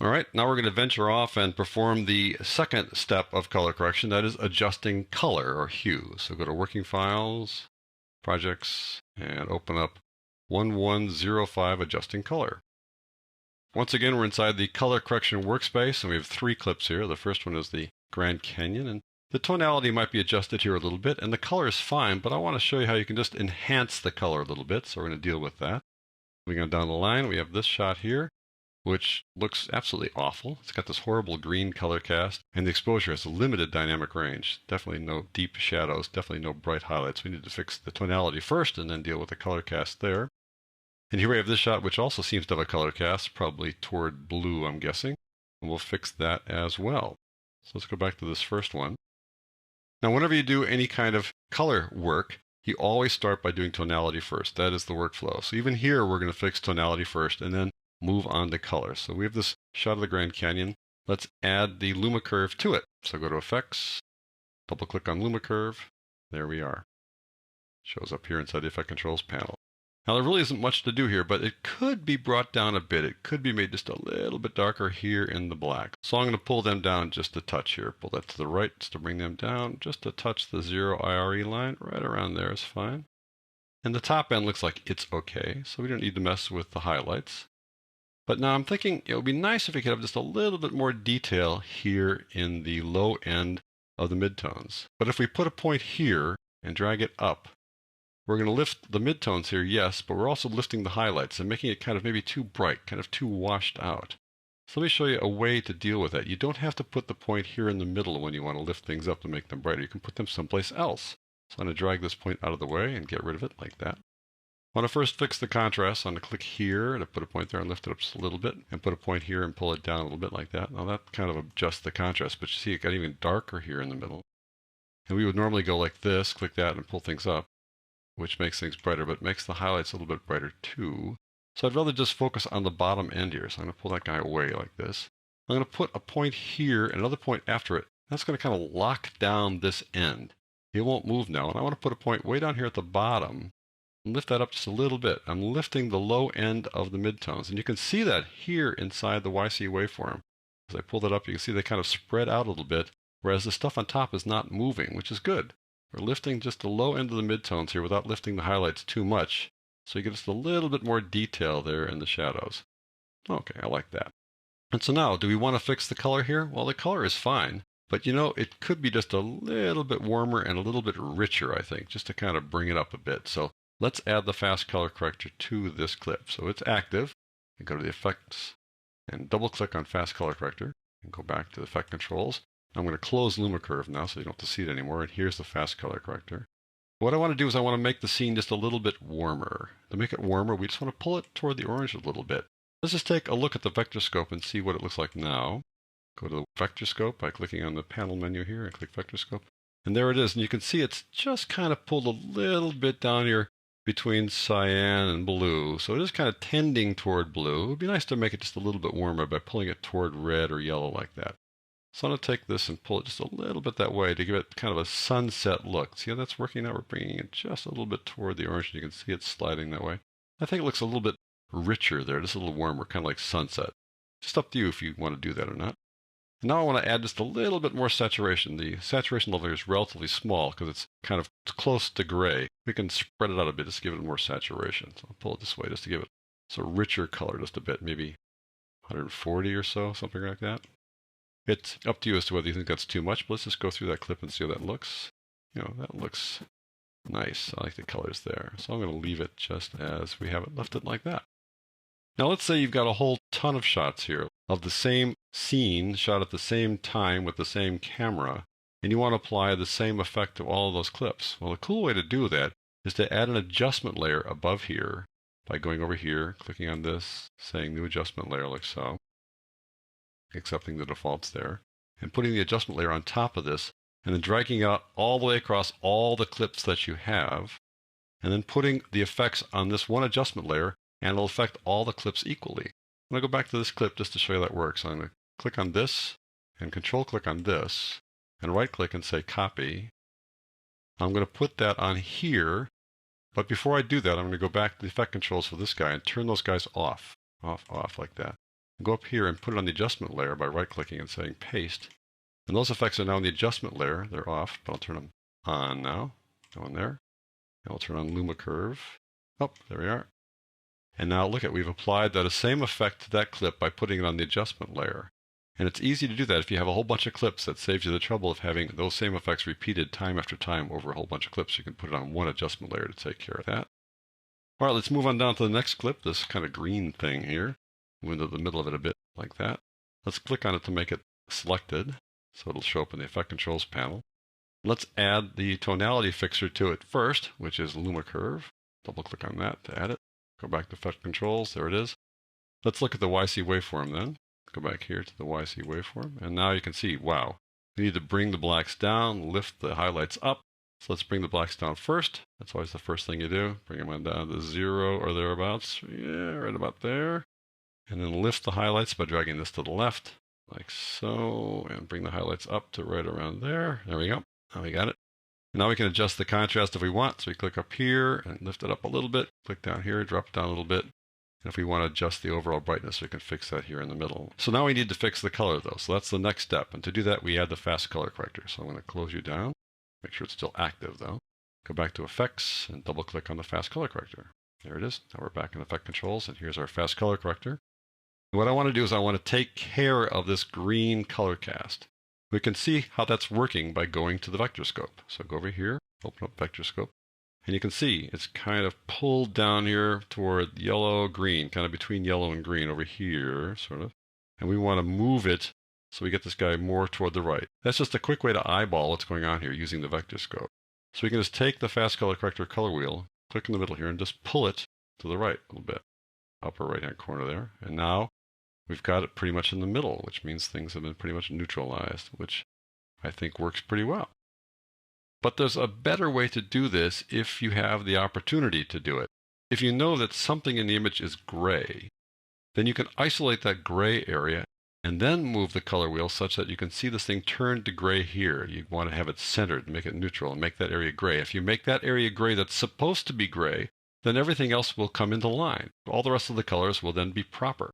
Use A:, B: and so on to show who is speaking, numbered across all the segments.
A: All right, now we're going to venture off and perform the second step of color correction, that is adjusting color or hue. So go to Working Files, Projects, and open up 1105 Adjusting Color. Once again, we're inside the color correction workspace, and we have 3 clips here. The first one is the Grand Canyon, and the tonality might be adjusted here a little bit, and the color is fine, but I want to show you how you can just enhance the color a little bit, so we're going to deal with that. Moving on down the line, we have this shot here, which looks absolutely awful. It's got this horrible green color cast, and the exposure has a limited dynamic range. Definitely no deep shadows, definitely no bright highlights. We need to fix the tonality first and then deal with the color cast there. And here we have this shot, which also seems to have a color cast, probably toward blue, I'm guessing. And we'll fix that as well. So let's go back to this first one. Now, whenever you do any kind of color work, you always start by doing tonality first. That is the workflow. So even here, we're going to fix tonality first and then move on to color. So we have this shot of the Grand Canyon. Let's add the Luma Curve to it. So go to Effects, double click on Luma Curve. There we are. Shows up here inside the Effect Controls panel. Now there really isn't much to do here, but it could be brought down a bit. It could be made just a little bit darker here in the black. So I'm going to pull them down just a touch here. Pull that to the right just to bring them down. Just to touch the 0 IRE line. Right around there is fine. And the top end looks like it's okay. So we don't need to mess with the highlights. But now I'm thinking it would be nice if we could have just a little bit more detail here in the low end of the midtones. But if we put a point here and drag it up, we're going to lift the midtones here, yes, but we're also lifting the highlights and making it kind of maybe too bright, kind of too washed out. So let me show you a way to deal with that. You don't have to put the point here in the middle when you want to lift things up to make them brighter. You can put them someplace else. So I'm going to drag this point out of the way and get rid of it like that. I want to first fix the contrast. I'm going to click here to put a point there and lift it up just a little bit, and put a point here and pull it down a little bit like that. Now that kind of adjusts the contrast, but you see it got even darker here in the middle. And we would normally go like this, click that and pull things up, which makes things brighter, but makes the highlights a little bit brighter too. So I'd rather just focus on the bottom end here. So I'm going to pull that guy away like this. I'm going to put a point here and another point after it. That's going to kind of lock down this end. It won't move now. And I want to put a point way down here at the bottom. Lift that up just a little bit. I'm lifting the low end of the midtones. And you can see that here inside the YC waveform. As I pull that up, you can see they kind of spread out a little bit, whereas the stuff on top is not moving, which is good. We're lifting just the low end of the midtones here without lifting the highlights too much. So you get just a little bit more detail there in the shadows. Okay, I like that. And so now, do we want to fix the color here? Well, the color is fine. But you know, it could be just a little bit warmer and a little bit richer, I think, just to kind of bring it up a bit. So let's add the fast color corrector to this clip. So it's active. And go to the Effects and double click on Fast Color Corrector and go back to the Effect Controls. I'm going to close Luma Curve now so you don't have to see it anymore. And here's the Fast Color Corrector. What I want to do is I want to make the scene just a little bit warmer. To make it warmer, we just want to pull it toward the orange a little bit. Let's just take a look at the vector scope and see what it looks like now. Go to the vector scope by clicking on the panel menu here and click vector scope. And there it is. And you can see it's just kind of pulled a little bit down here between cyan and blue. So it is kind of tending toward blue. It would be nice to make it just a little bit warmer by pulling it toward red or yellow like that. So I'm going to take this and pull it just a little bit that way to give it kind of a sunset look. See how that's working out? We're bringing it just a little bit toward the orange. You can see it sliding that way. I think it looks a little bit richer there, just a little warmer, kind of like sunset. Just up to you if you want to do that or not. And now I want to add just a little bit more saturation. The saturation level here is relatively small because it's kind of close to gray. We can spread it out a bit just to give it more saturation. So I'll pull it this way just to give it a richer color just a bit, maybe 140 or so, something like that. It's up to you as to whether you think that's too much, but let's just go through that clip and see how that looks. You know, that looks nice. I like the colors there. So I'm going to leave it just as we have it, left it like that. Now let's say you've got a whole ton of shots here of the same scene shot at the same time with the same camera, and you want to apply the same effect to all of those clips. Well, a cool way to do that is to add an adjustment layer above here by going over here, clicking on this, saying New Adjustment Layer like so, accepting the defaults there, and putting the adjustment layer on top of this, and then dragging out all the way across all the clips that you have, and then putting the effects on this one adjustment layer, and it'll affect all the clips equally. I'm going to go back to this clip just to show you how that works. I'm going to click on this, and control click on this, and right click and say copy. I'm going to put that on here, but before I do that, I'm going to go back to the effect controls for this guy and turn those guys off like that. Go up here and put it on the adjustment layer by right-clicking and saying paste. And those effects are now in the adjustment layer. They're off, but I'll turn them on now. Go in there. And I'll turn on Luma Curve. Oh, there we are. And now look at, we've applied that same effect to that clip by putting it on the adjustment layer. And it's easy to do that if you have a whole bunch of clips. That saves you the trouble of having those same effects repeated time after time over a whole bunch of clips. You can put it on one adjustment layer to take care of that. All right, let's move on down to the next clip, this kind of green thing here. Move into the middle of it a bit like that. Let's click on it to make it selected, so it'll show up in the Effect Controls panel. Let's add the tonality fixer to it first, which is Luma Curve. Double click on that to add it. Go back to Effect Controls, there it is. Let's look at the YC waveform then. Go back here to the YC waveform, and now you can see, wow, we need to bring the blacks down, lift the highlights up. So let's bring the blacks down first. That's always the first thing you do. Bring them on down to 0 or thereabouts. Yeah, right about there. And then lift the highlights by dragging this to the left, like so, and bring the highlights up to right around there. There we go. Now we got it. Now we can adjust the contrast if we want. So we click up here and lift it up a little bit. Click down here, drop it down a little bit. And if we want to adjust the overall brightness, we can fix that here in the middle. So now we need to fix the color though. So that's the next step. And to do that, we add the fast color corrector. So I'm going to close you down. Make sure it's still active though. Go back to Effects and double click on the fast color corrector. There it is. Now we're back in Effect Controls and here's our fast color corrector. And what I want to do is I want to take care of this green color cast. We can see how that's working by going to the vector scope. So go over here, open up vector scope, and you can see it's kind of pulled down here toward yellow, green, kind of between yellow and green over here, sort of. And we want to move it so we get this guy more toward the right. That's just a quick way to eyeball what's going on here using the vector scope. So we can just take the fast color corrector color wheel, click in the middle here, and just pull it to the right a little bit. Upper right-hand corner there. And now we've got it pretty much in the middle, which means things have been pretty much neutralized, which I think works pretty well. But there's a better way to do this if you have the opportunity to do it. If you know that something in the image is gray, then you can isolate that gray area and then move the color wheel such that you can see this thing turn to gray here. You want to have it centered, make it neutral, and make that area gray. If you make that area gray that's supposed to be gray, then everything else will come into line. All the rest of the colors will then be proper.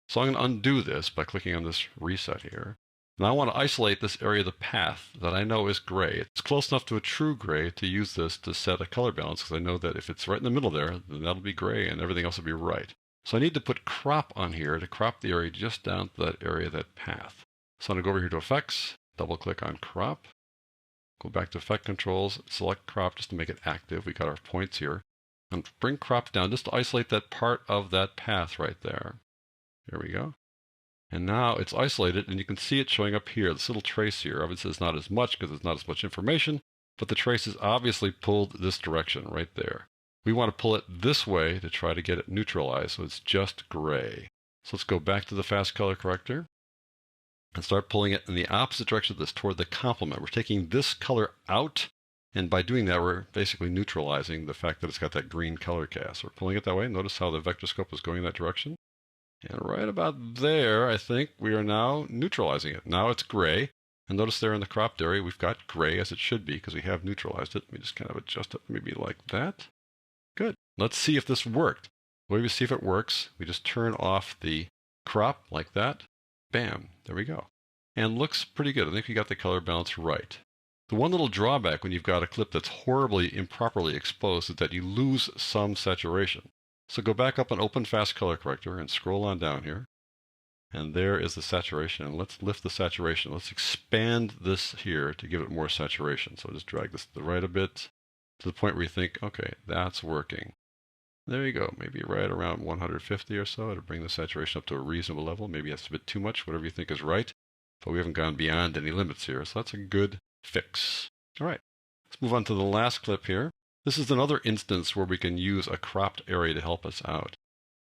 A: So I'm going to undo this by clicking on this reset here. And I want to isolate this area of the path that I know is gray. It's close enough to a true gray to use this to set a color balance, because I know that if it's right in the middle there, then that'll be gray and everything else will be right. So I need to put crop on here to crop the area just down to that area, that path. So I'm going to go over here to Effects, double click on Crop, go back to Effect Controls, select Crop just to make it active. We got our points here. And bring Crop down just to isolate that part of that path right there. There we go. And now it's isolated, and you can see it showing up here, this little trace here. Obviously, it's not as much because it's not as much information, but the trace is obviously pulled this direction right there. We want to pull it this way to try to get it neutralized, so it's just gray. So let's go back to the fast color corrector and start pulling it in the opposite direction of this, toward the complement. We're taking this color out, and by doing that, we're basically neutralizing the fact that it's got that green color cast. We're pulling it that way. Notice how the vector scope is going in that direction. And right about there, I think we are now neutralizing it. Now it's gray. And notice there in the cropped area, we've got gray as it should be because we have neutralized it. Let me just kind of adjust it maybe like that. Good. Let's see if this worked. The way we see if it works, we just turn off the crop like that. Bam. There we go. And looks pretty good. I think we got the color balance right. The one little drawback when you've got a clip that's horribly improperly exposed is that you lose some saturation. So go back up and open Fast Color Corrector and scroll on down here. And there is the saturation. And let's lift the saturation. Let's expand this here to give it more saturation. So just drag this to the right a bit to the point where you think, okay, that's working. There you go. Maybe right around 150 or so to bring the saturation up to a reasonable level. Maybe that's a bit too much, whatever you think is right. But we haven't gone beyond any limits here. So that's a good fix. All right, let's move on to the last clip here. This is another instance where we can use a cropped area to help us out.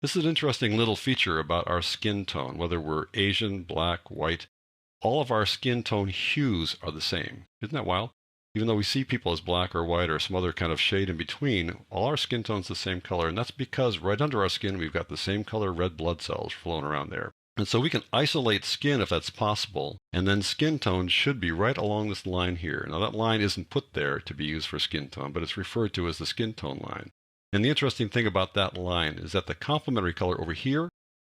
A: This is an interesting little feature about our skin tone, whether we're Asian, black, white. All of our skin tone hues are the same. Isn't that wild? Even though we see people as black or white or some other kind of shade in between, all our skin tone's the same color. And that's because right under our skin, we've got the same color red blood cells flowing around there. And so we can isolate skin if that's possible, and then skin tone should be right along this line here. Now that line isn't put there to be used for skin tone, but it's referred to as the skin tone line. And the interesting thing about that line is that the complementary color over here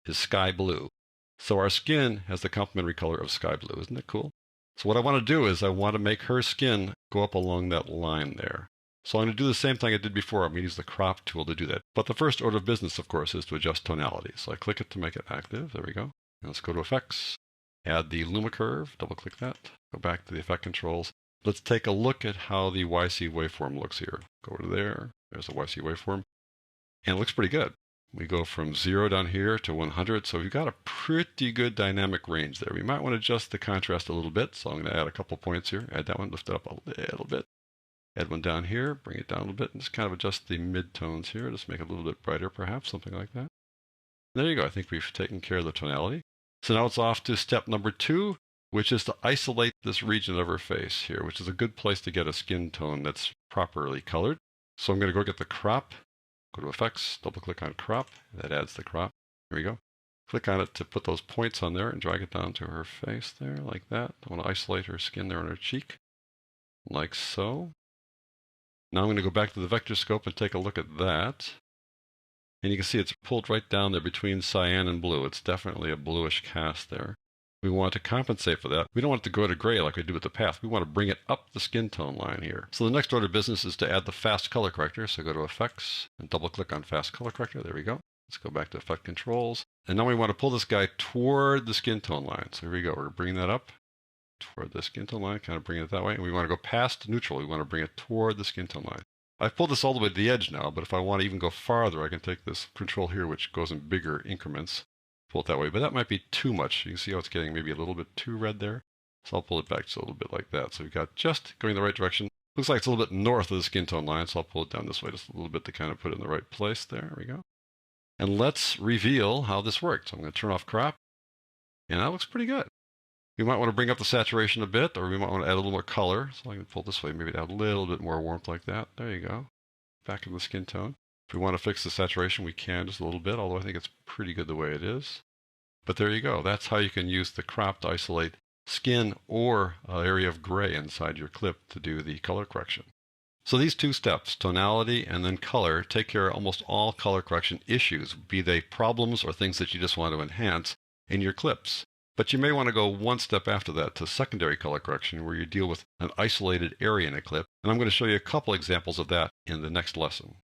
A: is sky blue. So our skin has the complementary color of sky blue. Isn't that cool? So what I want to do is I want to make her skin go up along that line there. So I'm going to do the same thing I did before. I'm going to use the crop tool to do that. But the first order of business, of course, is to adjust tonality. So I click it to make it active. There we go. And let's go to Effects, add the Luma Curve, double click that, go back to the Effect Controls. Let's take a look at how the YC waveform looks here. Go to there. There's the YC waveform. And it looks pretty good. We go from 0 down here to 100. So we've got a pretty good dynamic range there. We might want to adjust the contrast a little bit. So I'm going to add a couple points here. Add that one, lift it up a little bit. Add one down here, bring it down a little bit, and just kind of adjust the mid-tones here. Just make it a little bit brighter, perhaps, something like that. There you go. I think we've taken care of the tonality. So now it's off to step number 2, which is to isolate this region of her face here, which is a good place to get a skin tone that's properly colored. So I'm going to go get the crop, go to Effects, double-click on Crop. That adds the crop. Here we go. Click on it to put those points on there and drag it down to her face there, like that. I want to isolate her skin there on her cheek, like so. Now I'm going to go back to the vector scope and take a look at that. And you can see it's pulled right down there between cyan and blue. It's definitely a bluish cast there. We want to compensate for that. We don't want it to go to gray like we do with the path. We want to bring it up the skin tone line here. So the next order of business is to add the fast color corrector. So go to Effects and double click on fast color corrector. There we go. Let's go back to Effect Controls. And now we want to pull this guy toward the skin tone line. So here we go. We're bringing that up toward the skin tone line, kind of bring it that way. And we want to go past neutral. We want to bring it toward the skin tone line. I've pulled this all the way to the edge now, but if I want to even go farther, I can take this control here, which goes in bigger increments, pull it that way. But that might be too much. You can see how it's getting maybe a little bit too red there. So I'll pull it back just a little bit like that. So we've got just going the right direction. Looks like it's a little bit north of the skin tone line, so I'll pull it down this way just a little bit to kind of put it in the right place. There we go. And let's reveal how this works. I'm going to turn off crop, and that looks pretty good. We might want to bring up the saturation a bit, or we might want to add a little more color. So I can pull this way, maybe add a little bit more warmth like that. There you go. Back in the skin tone. If we want to fix the saturation, we can just a little bit, although I think it's pretty good the way it is. But there you go. That's how you can use the crop to isolate skin or an area of gray inside your clip to do the color correction. So these 2 steps, tonality and then color, take care of almost all color correction issues, be they problems or things that you just want to enhance in your clips. But you may want to go one step after that to secondary color correction, where you deal with an isolated area in a clip. And I'm going to show you a couple examples of that in the next lesson.